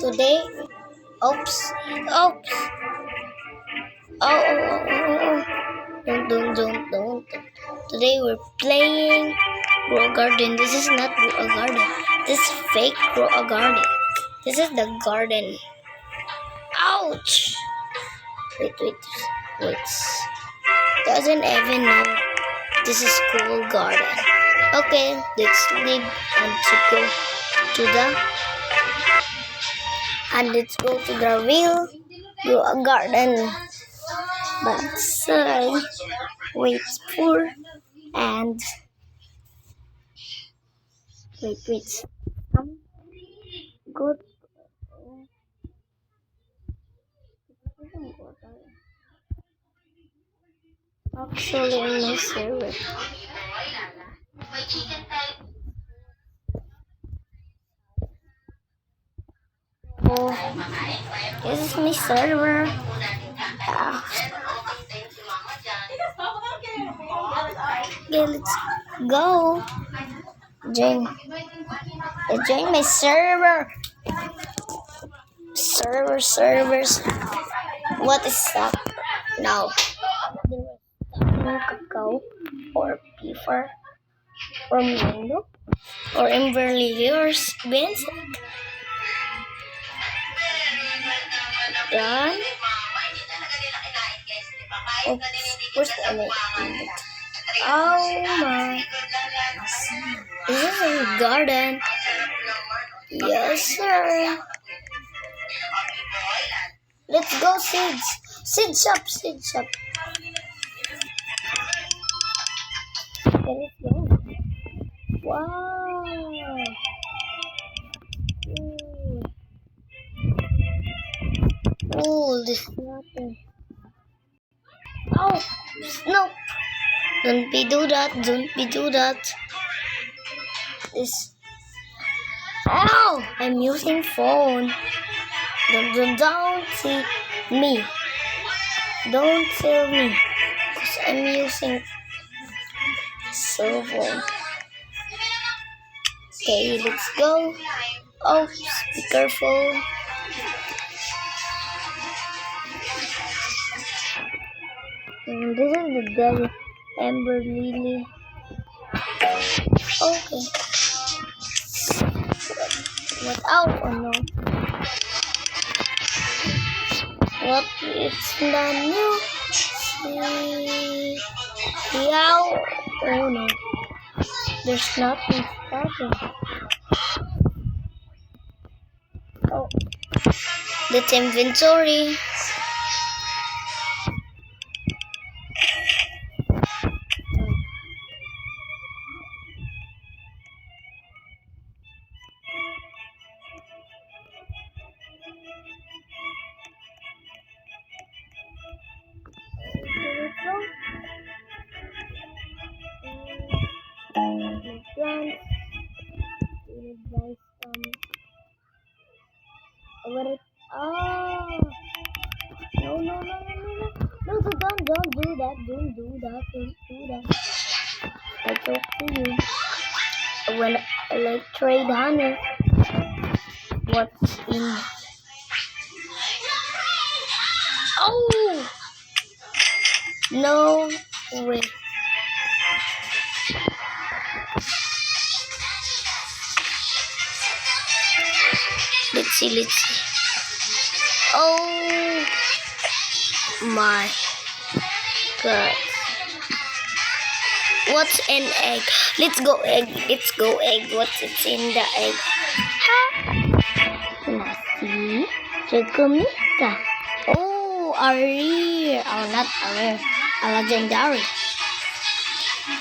Today, oops, oops. Oh. Don't. Today we're playing Grow a Garden. This is not Grow a Garden. This is fake Grow a Garden. This is the garden. Ouch! Wait. Doesn't even know this is cool garden. Okay, let's leave let's go to the real Grow a Garden. But sorry, wait poor and wait. Good. Actually, in my server. Oh, this is my server. Okay, let's go. Join my server. Servers. What is that now? Cacao or Pifer or Mundo or Emberly yours, Vince? Done. Oh, where's the image? Oh my. This is a garden. Yes, sir. Let's go, seeds. Seed shop. Okay, let's go. Wow. Oh, this is nothing. Oh, no. Don't be do that. This. Ow! I'm using phone. Don't see me. Don't tell me. Because I'm using cell phone. Okay, let's go. Oh, be careful. And this is the dead Ember Lily. Okay. What out or no? What? It's the new. Yow. Oh no. There's nothing starting. Oh. That's inventory. What it? Oh no! No! Don't do that! Don't do that! I talk to you. When I like trade honey, what's in? Oh no! Wait. Let's see. Oh my god. What's an egg? Let's go egg. What's in the egg? Nasi Chocomita. Oh, a rare. Oh, not a rare. A legendary.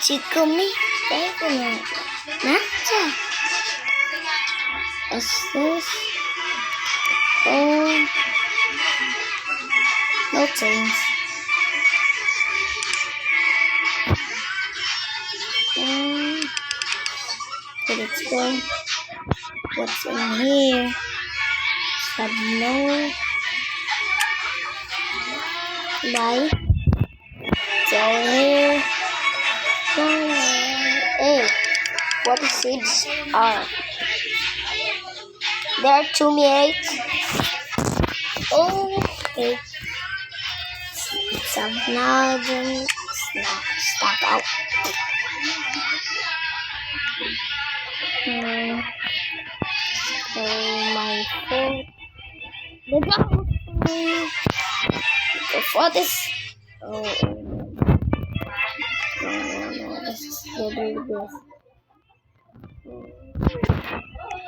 Chocomita. Matcha. What's this? Oh, no things. Okay, let's go. What's in here? Sabno. Bye. Down here. Hey, what the seeds are? There are 2 minutes. Okay. Some now then stop out. My phone. The dog. What is? Oh, no. This is literally this.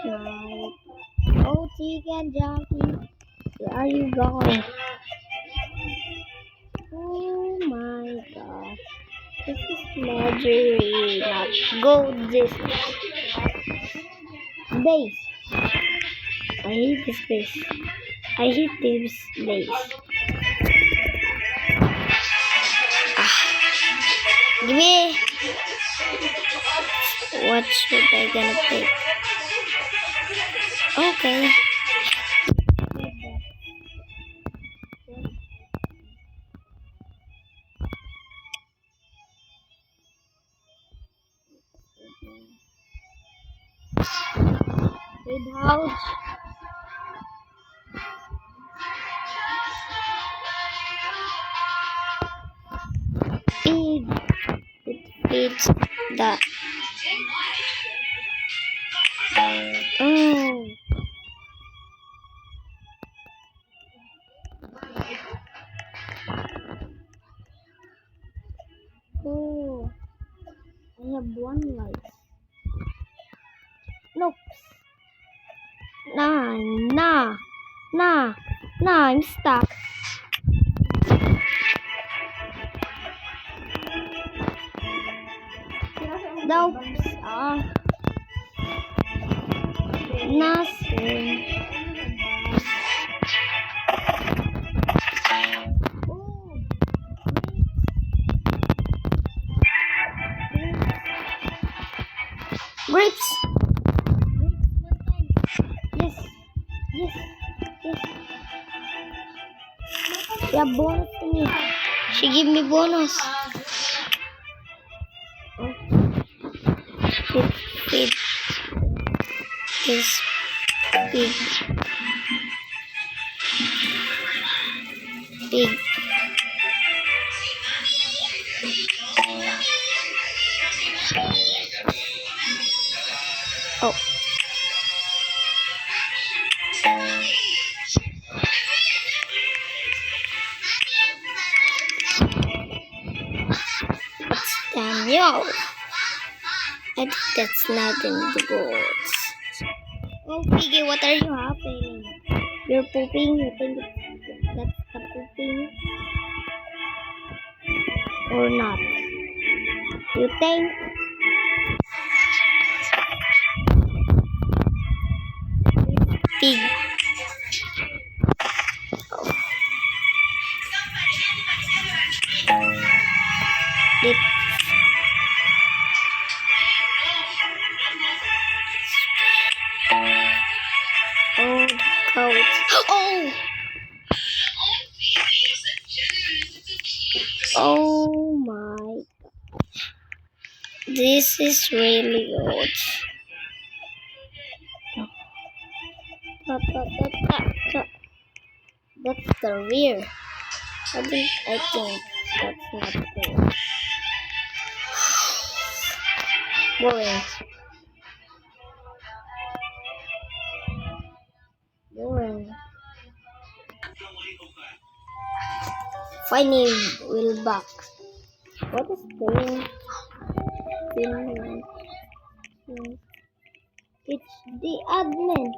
Right. Oh, chicken jockey. Where are you going? Oh my god. This is Marjorie. Not go this base. I hate this base. I hate this base. Give me. What should I gonna take? Okay. Big house. Pig. It fits the. Oh. Oh. I have 1 life. Nope. Nah, I'm stuck. Nope. Nothing. Grapes. Yes. Yeah, bonus to me. She give me bonus. Oh. Pig. This pig. Pig. Oh. Daniel. I think that's not in the goals. Oh, Piggy, what are you happening? You're pooping? You think that's the pooping? Or not? You think? Pig. Oh. It. Oh, the coat. Oh! Oh my gosh. This is really good. That's the rear. I think that's not good. Boring. Finally, we're back. What is going? It's the admin.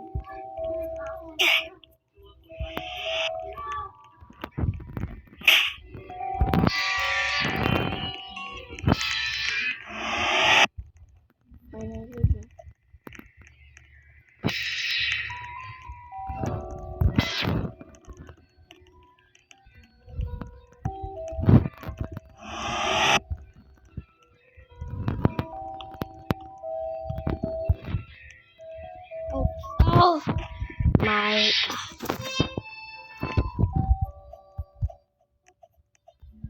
Oh my god.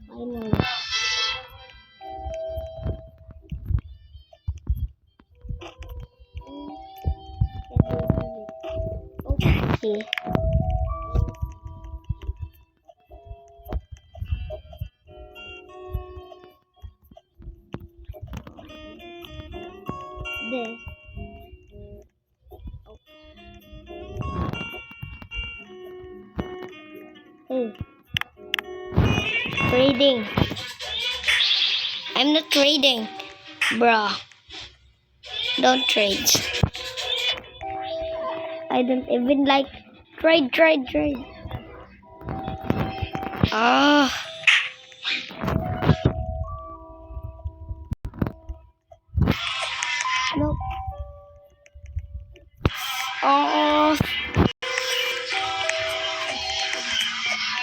Finally. See. This. Hey. Trading. I'm not trading, bruh. Don't trade. I don't even like trade. Ah. Nope. Oh.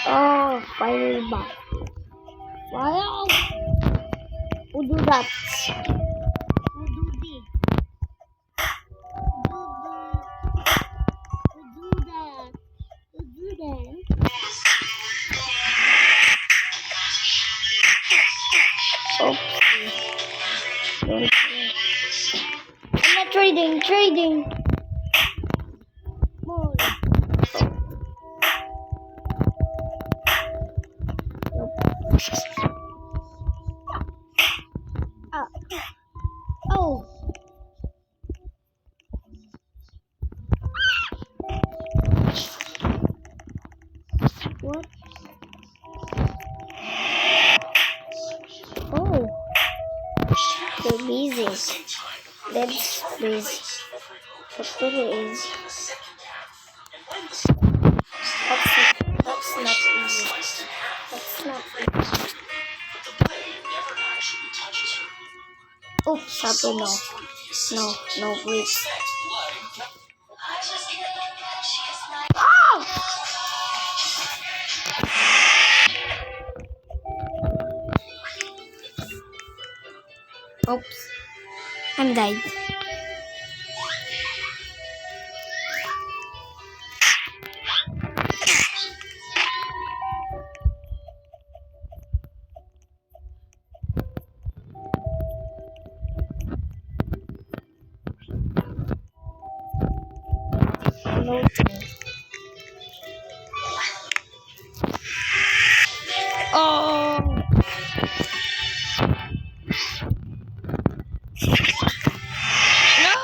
Oh, finally back. Wow. Who do that? Who do this? Who do that? Who do that? Oops. Don't trade. I'm not trading. More. Ah. Oh. What? Oh. They're busy. That's busy. But really is. That's not easy. That's not easy. Oops, sabi no. No, wait. Oh! Oops. I'm died. No. Oh! No!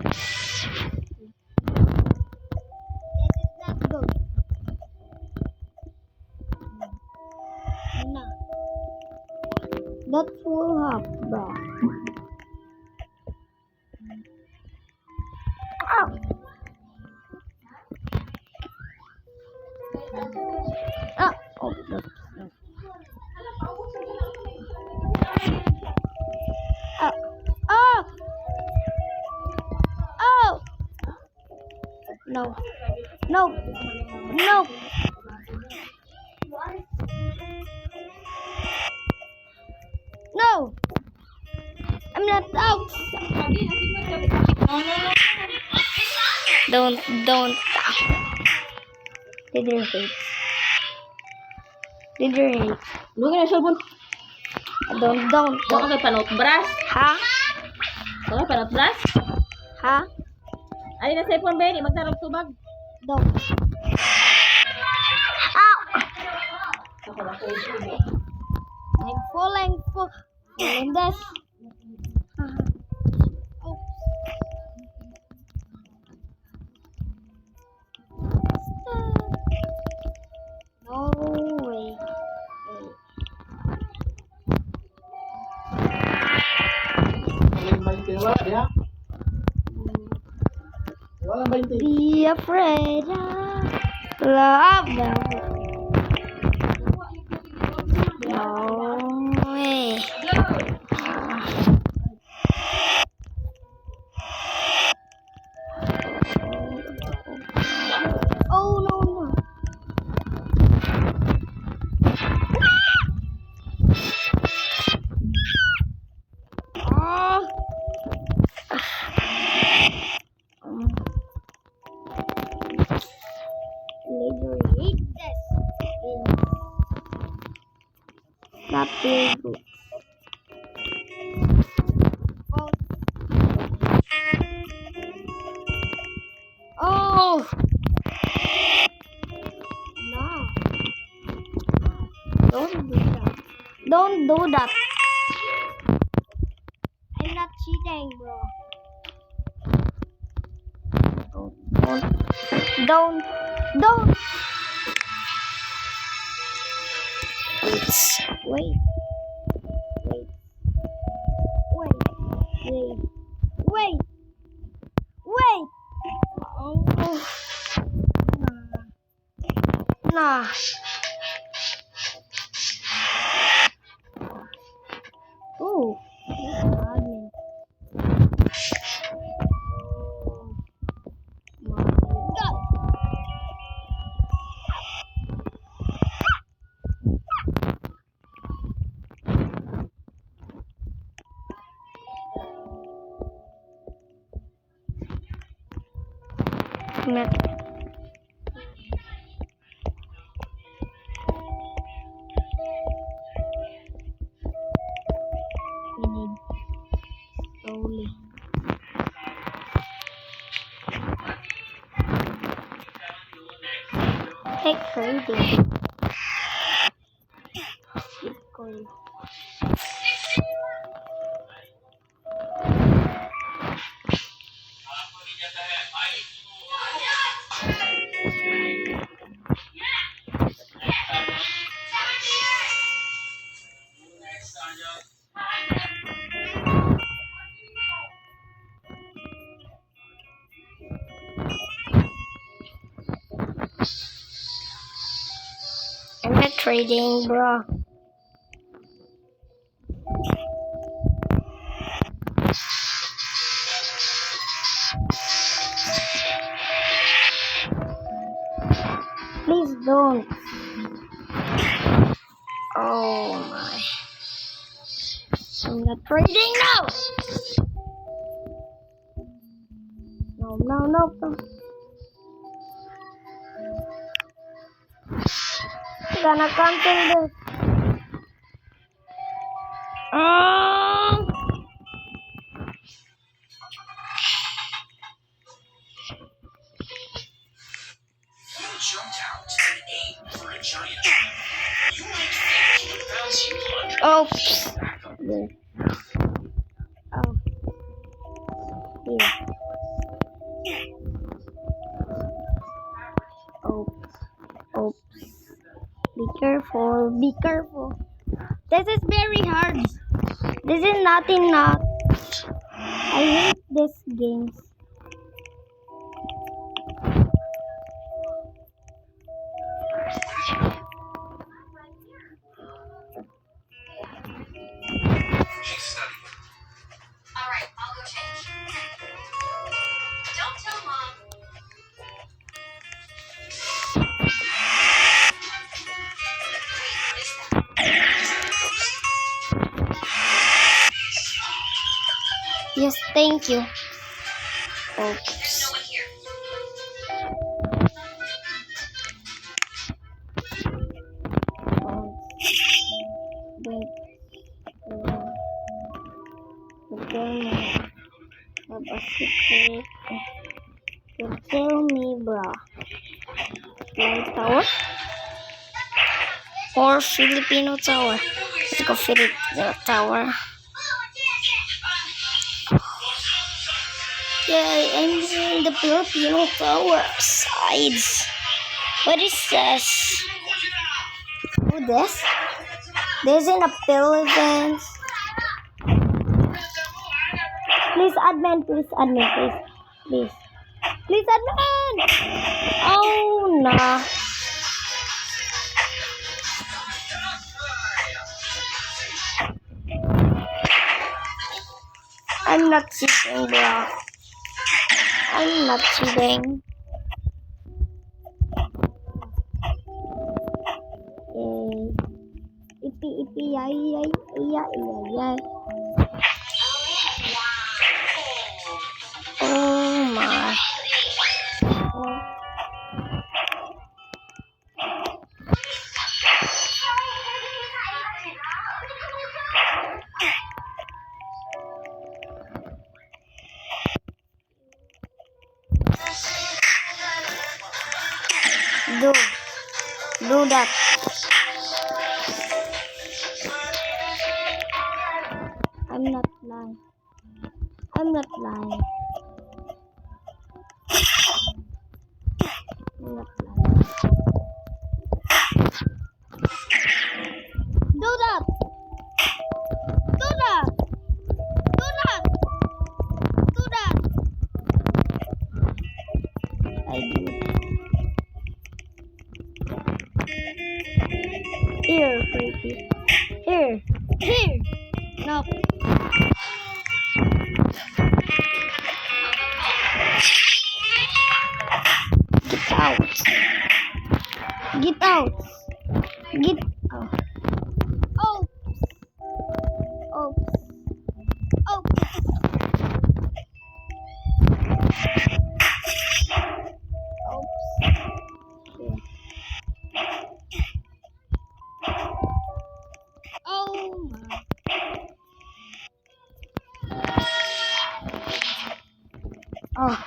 This is not good. No. That will help, bro. Ow! Ah! Oh, no. Oh! Oh! Oh! No. No! I'm not out! Don't. Did you hate? Lugi na cellphone. Don't. Baka kay panot bras. Ha? Baka panot bras. Ha? Ay na cellphone ba ni magtarog tubag. Don't. Ow! Ako na ko. I'm falling this. No way. Be afraid of love. No way. Oh no. Later hate this. Not very good. Don't do that. I'm not cheating, bro. Don't. Wait. Oh. Nah. Oh. Admin. My God. Met. We need slowly. Take trading. Keep going. I'm not trading, bro. Please don't. Oh my. I'm not trading now. No. I'm gonna cancel this. Jumped out and aimed for a giant tree. You might think he would bounce you hundreds Oops. back up. Oh. Here. Oops. Be careful. This is very hard. This is nothing not. I hate this games. She's studying. All right, I'll go change. Don't tell Mom. Yes, thank you. There's Oops. no one here. You tell me, bro. Light Tower or Filipino Tower? Let's go Filipino Tower. Yeah, I'm in the Filipino Tower sides. What is this? Oh, this? This in the Philippines. Please admin. Please admin. Oh no. I'm not cheating, bro. I'm not cheating. Ipi, yay. Oh my. Do that. not lying. I'm not lying. I'm not lying. Do that! Do that! Do that! Do that! I do. Here, Freaky. Here. Here. No. Get out. Get out. Get out. Oh. Oh. Oh. Oh my. Oh.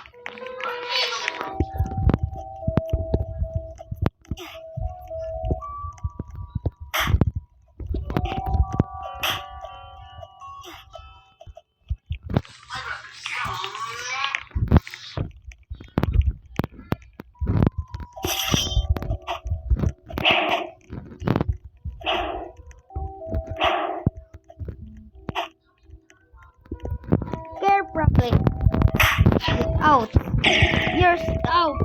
Care properly. Get out. You're out.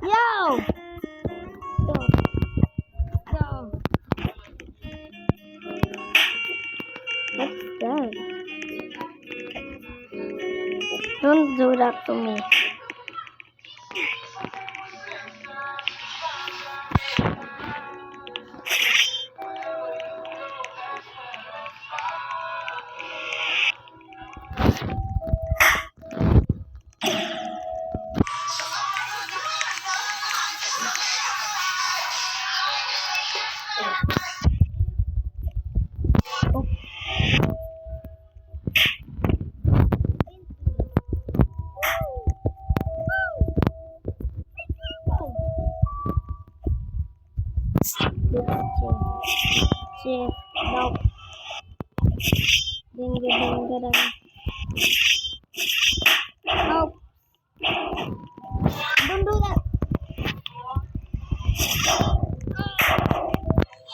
Yo! Go. Go. What's that? Don't do that to me. Chip. Nope. Ding ding ding. Nope. Don't do that.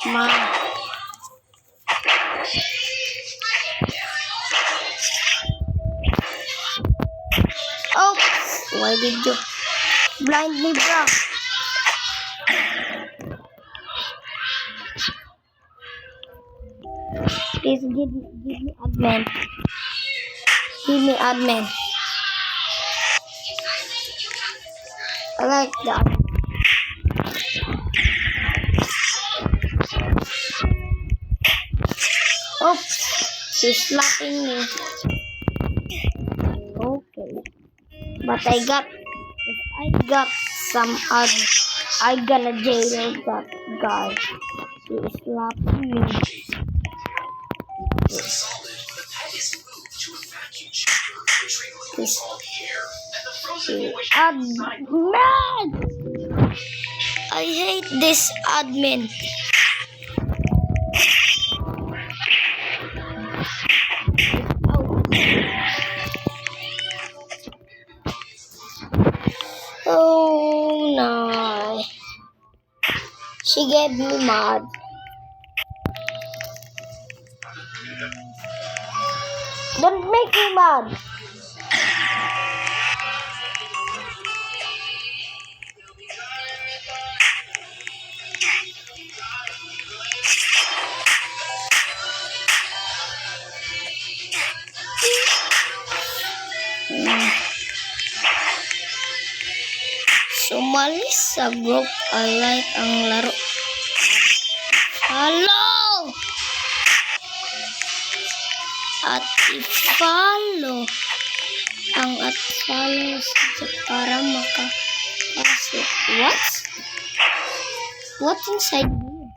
Mom. Oh, why did you blind me, bro? Please give me admin. Give me admin. I like that. Oops, she's slapping me. Okay, but I got some other. I gonna jail that guy. He is slapping me. Solid, the pet is moved to a vacuum chamber, which removes all the air, and the frozen voice Admin! I hate this admin. Oh no. She gave me mad. Don't make me mad. Sumalis sa group alike ang laro. Hello! At i-follow ang at follow para What? What's inside here?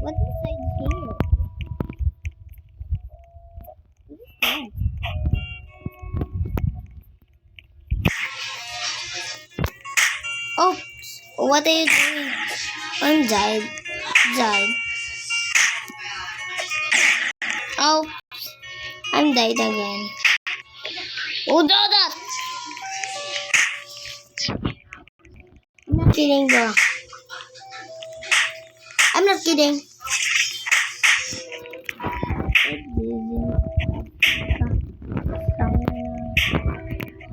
What's inside here? What is that? Oops! What are you doing? I'm died. Died. Oh, I'm died again. Oh, that! I'm not kidding, bro. I'm not kidding.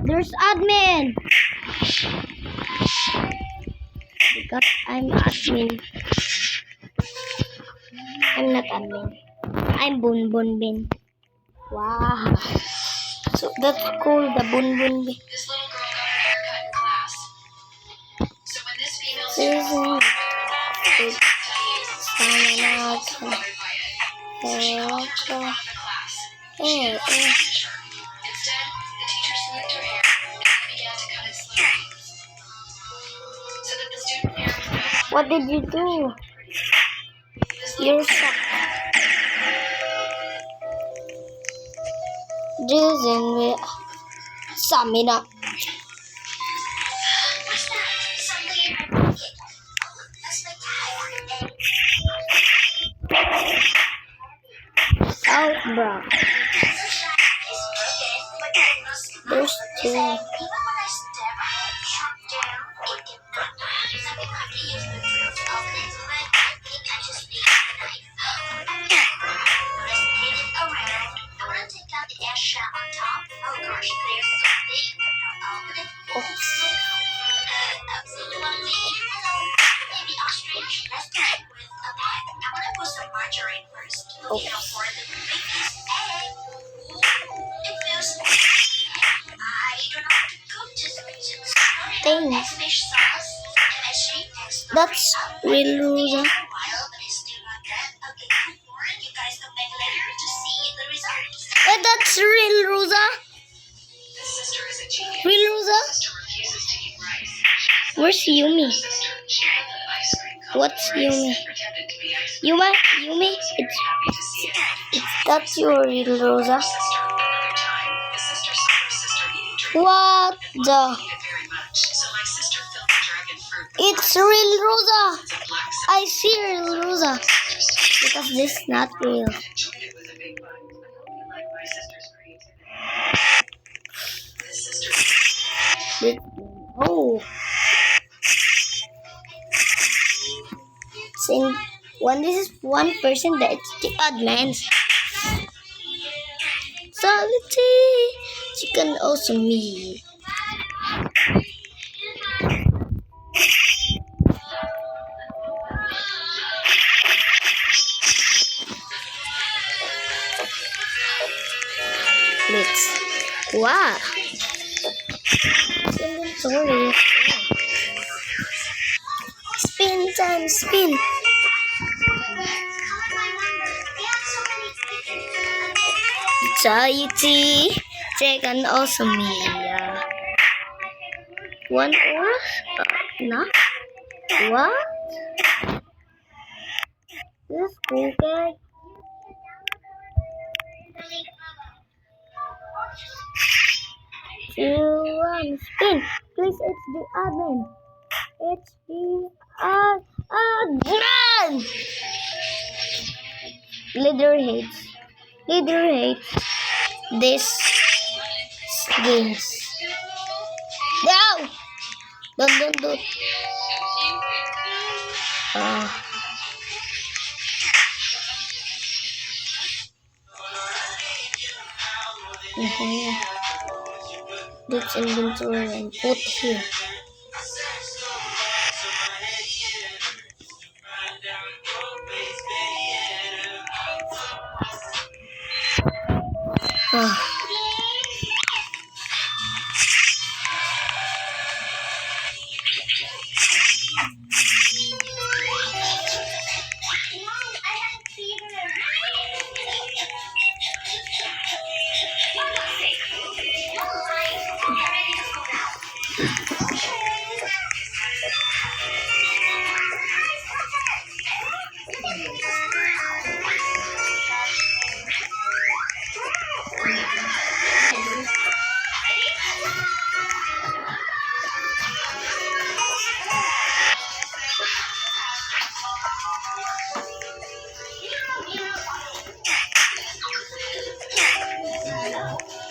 There's admin. Because I'm admin. I'm not admin. I'm Bun Bun Bin. Wow. So that's cool, the Bun Bun Bin. This little girl got her hair cut in class. So when this female Season. student Sign out. also bothered by it. So she called her to the front of the class. She didn't want to punish her. Instead, the teacher smoothed her hair and began to cut it slowly. So that the student hair was no longer What did you do? this little You're stuck. Jason will sum it up. What's that? Something in my pocket. Oh, that's my tag. Out, bro. There's two. Even when I step, chop down, it can not. Something I have to use the drill to open it, but I think I just need a knife. Let's spin it around. I want to take out the ash shell on top. Oh gosh, there's something. Now open it. Oops. Absolutely. Hello. Maybe ostrich. Let's start with a pack. I want to put some margarine first. Oh. You know, for the biggest egg. Ooh, it feels. I don't know how to cook this. Thanks. Let's fish sauce. MSG. That's real Rosa. While, but it's still not done. Okay, don't worry. You guys come back later to see the results. That's real Rosa. This sister is a genius. Real Rosa. Sister refuses to eat rice. Where's Yumi? Sister, she ate the ice cream cup What's with rice Yumi? and pretended to be ice cream. Yumi? Was very happy to see it. That's your real Rosa. Sister, another time, the sister saw her sister eating dragon. What Wanted the? to eat it very much, so my sister filled the dragon fruit with It's rice. real Rosa. It's a black I see real Rosa. sister Because this is not real. and enjoyed it with a big bite. I hope you like my sister's creativity. This sister Oh. Saying when this is one person, that it's the odd man. Salty. Chicken also me. Let's. Wow. Inventory. Spin time, spin. Society. Chicken also me. 1 hour? No? What? This is cool, guys. Two, one, spin. Please, it's the admin. It's the admin. Leader hates this games. No! Don't. This inventory and put here.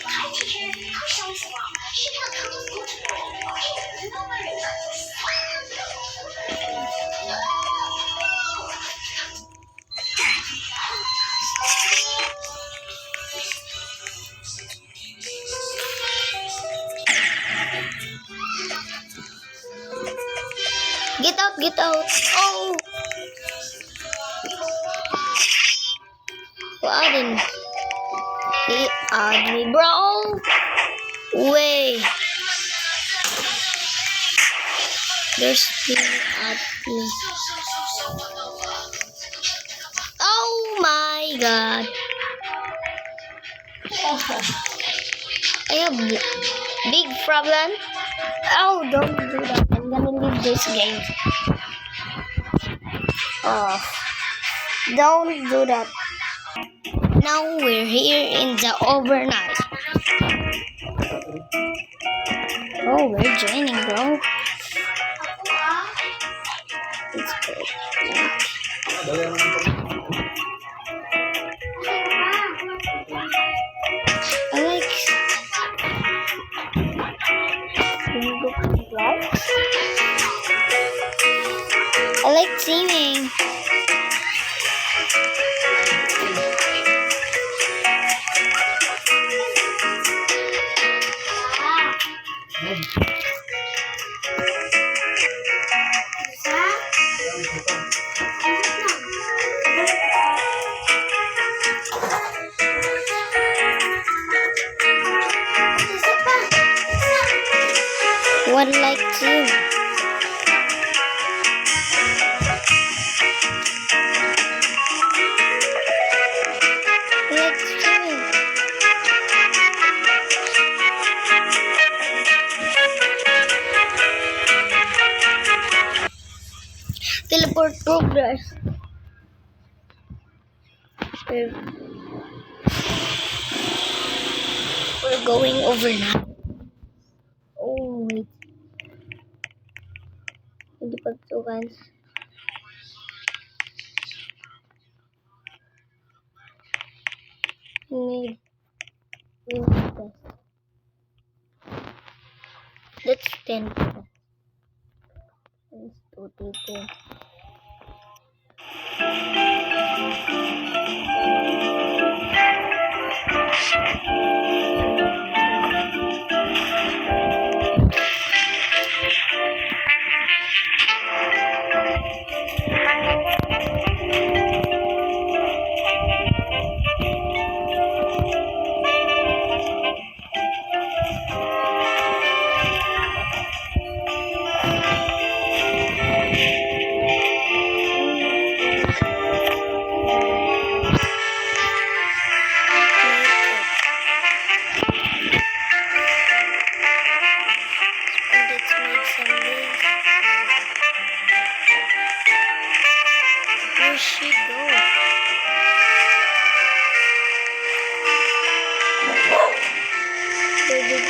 Hi, teacher. I'm Shelley's mom. She can't come to school today. Okay, no worries. Get out, get out. Oh! What in? He had me, bro. Way. There's him at me. Oh my god. I have big problem. Oh, don't do that. I'm gonna leave this game. Oh, don't do that. Now we're here in the overnight. Oh, we're joining, bro. It's good. I like. I like singing. One like two. Like two. Teleport progress. We're going over now. Oh wait. Hindi pagtukan. We need test. That's 10. That's 2 Let's make some waves. Where'd she go? Where did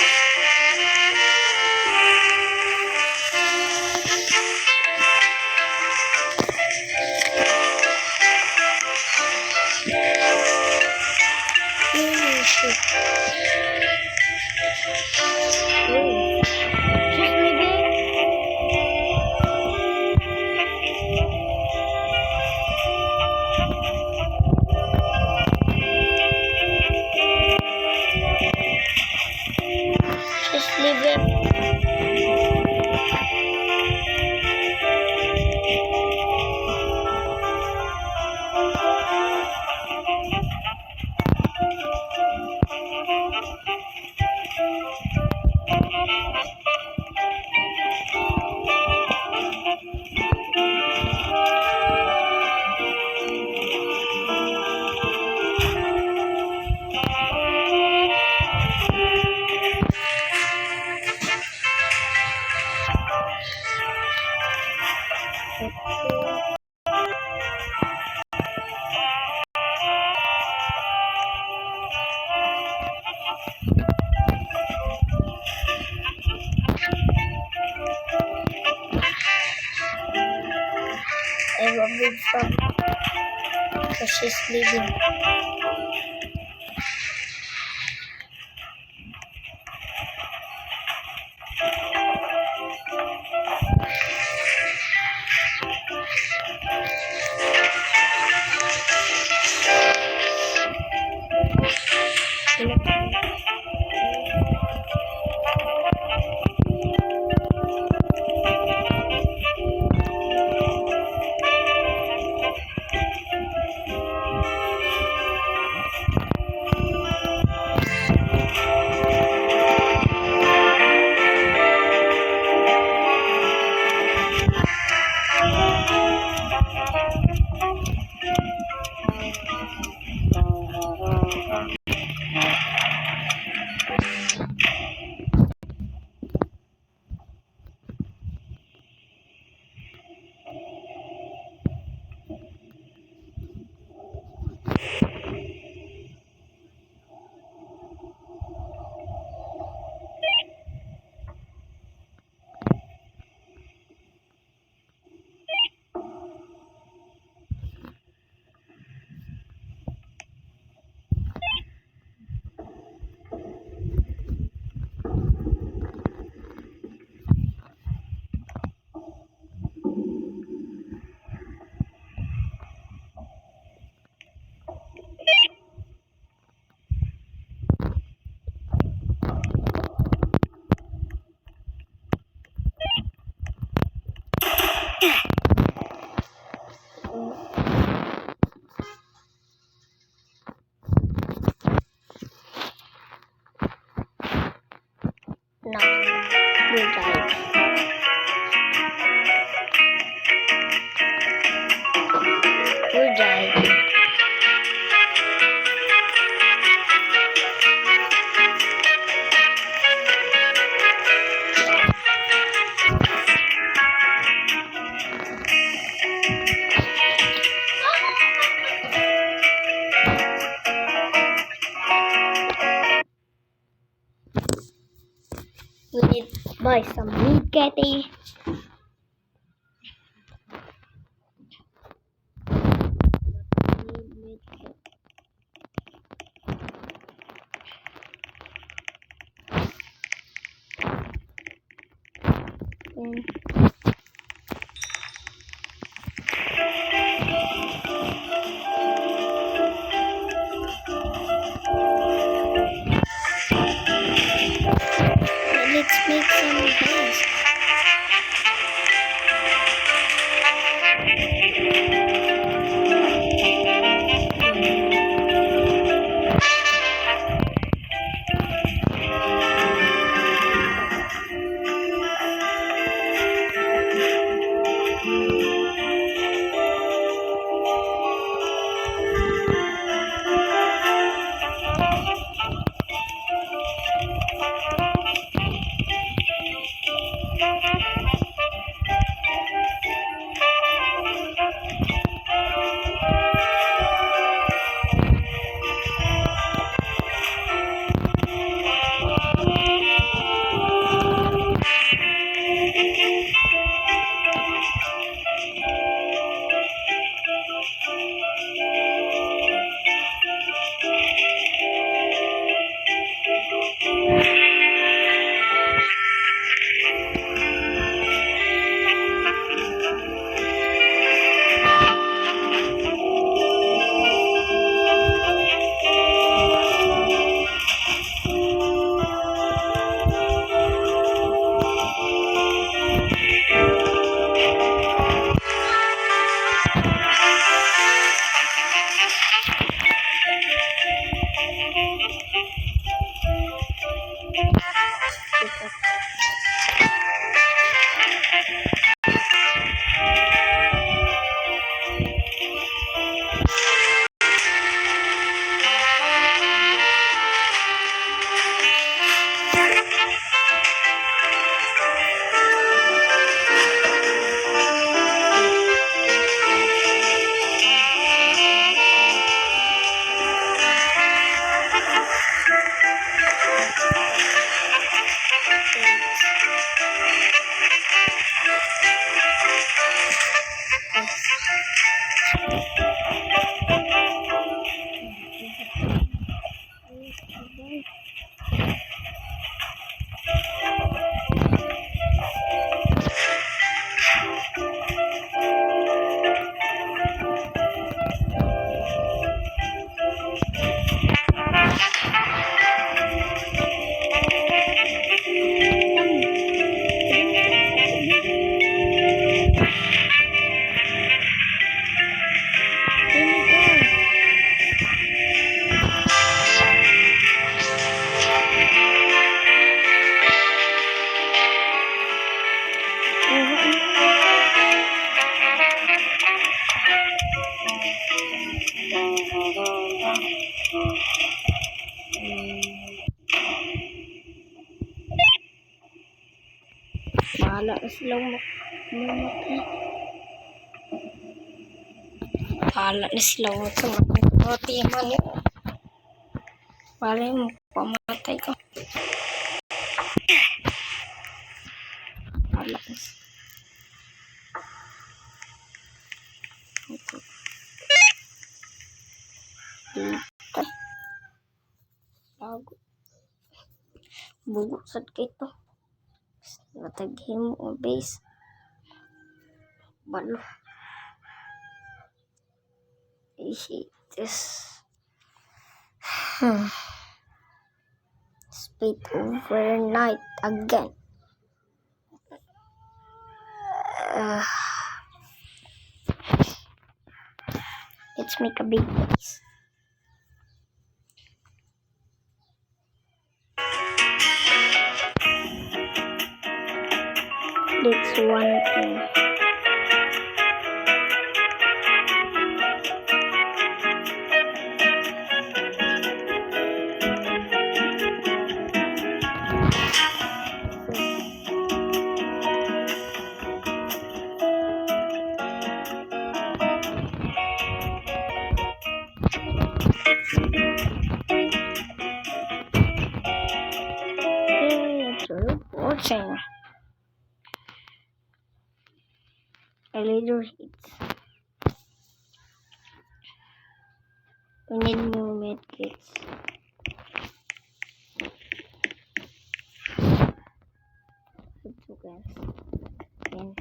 where is she? Oh, she's leaving. I will big stop because she's leaving. No, you died. You died. We need to buy some meat, Katie. Let's make some rice. Wala na silang mamatay. Wala na silang mamatay. Mali. Wala mo pamatay ko. Wala na silang. Dito. Bago. Bugusad ka ito. Nataghin mo ang base. Balo. I hate this. Speed overnight again. Let's make a big base. That's one thing. Watching. A little hits. We need more medkits. Ito guys. Yan.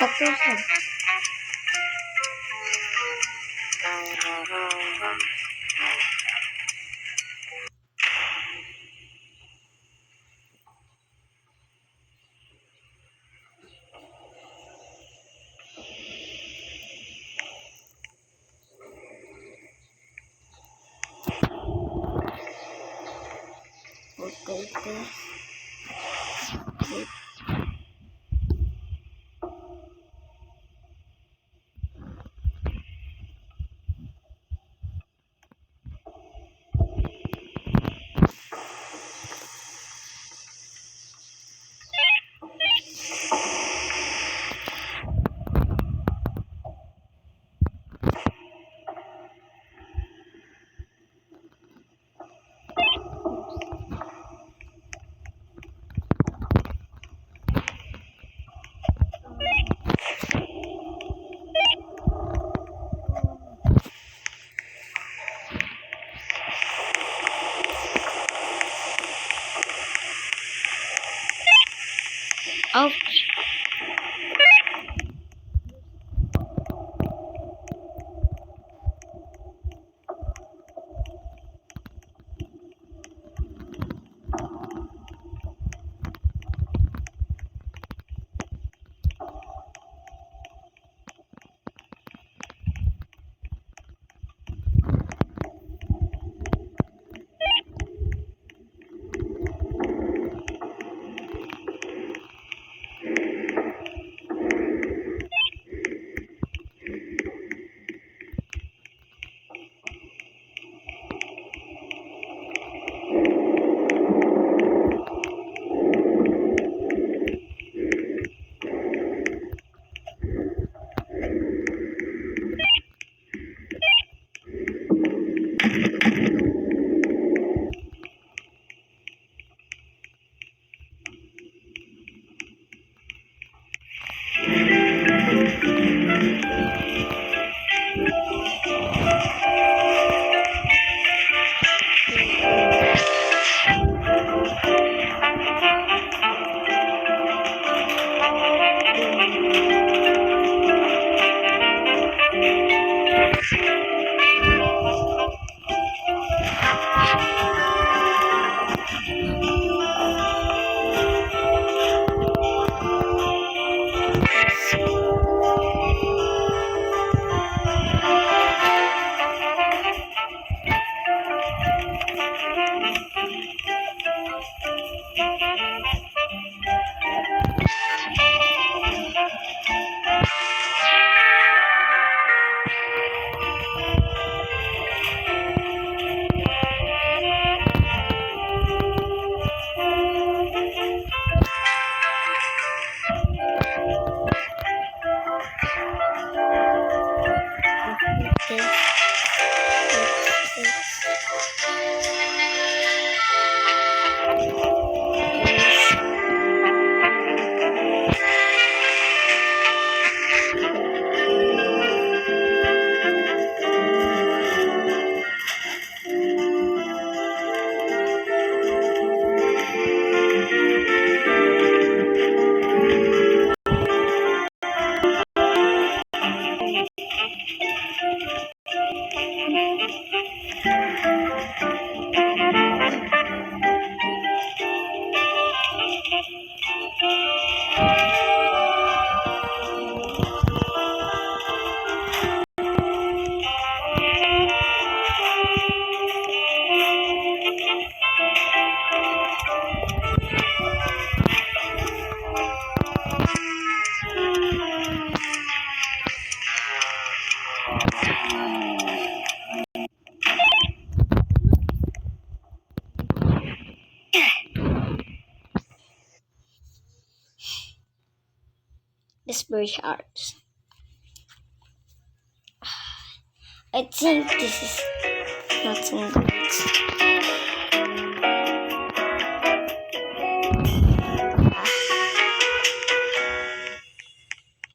Satu saja. okay. Ouch. This very hard. I think this is not good.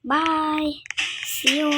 Bye. See you.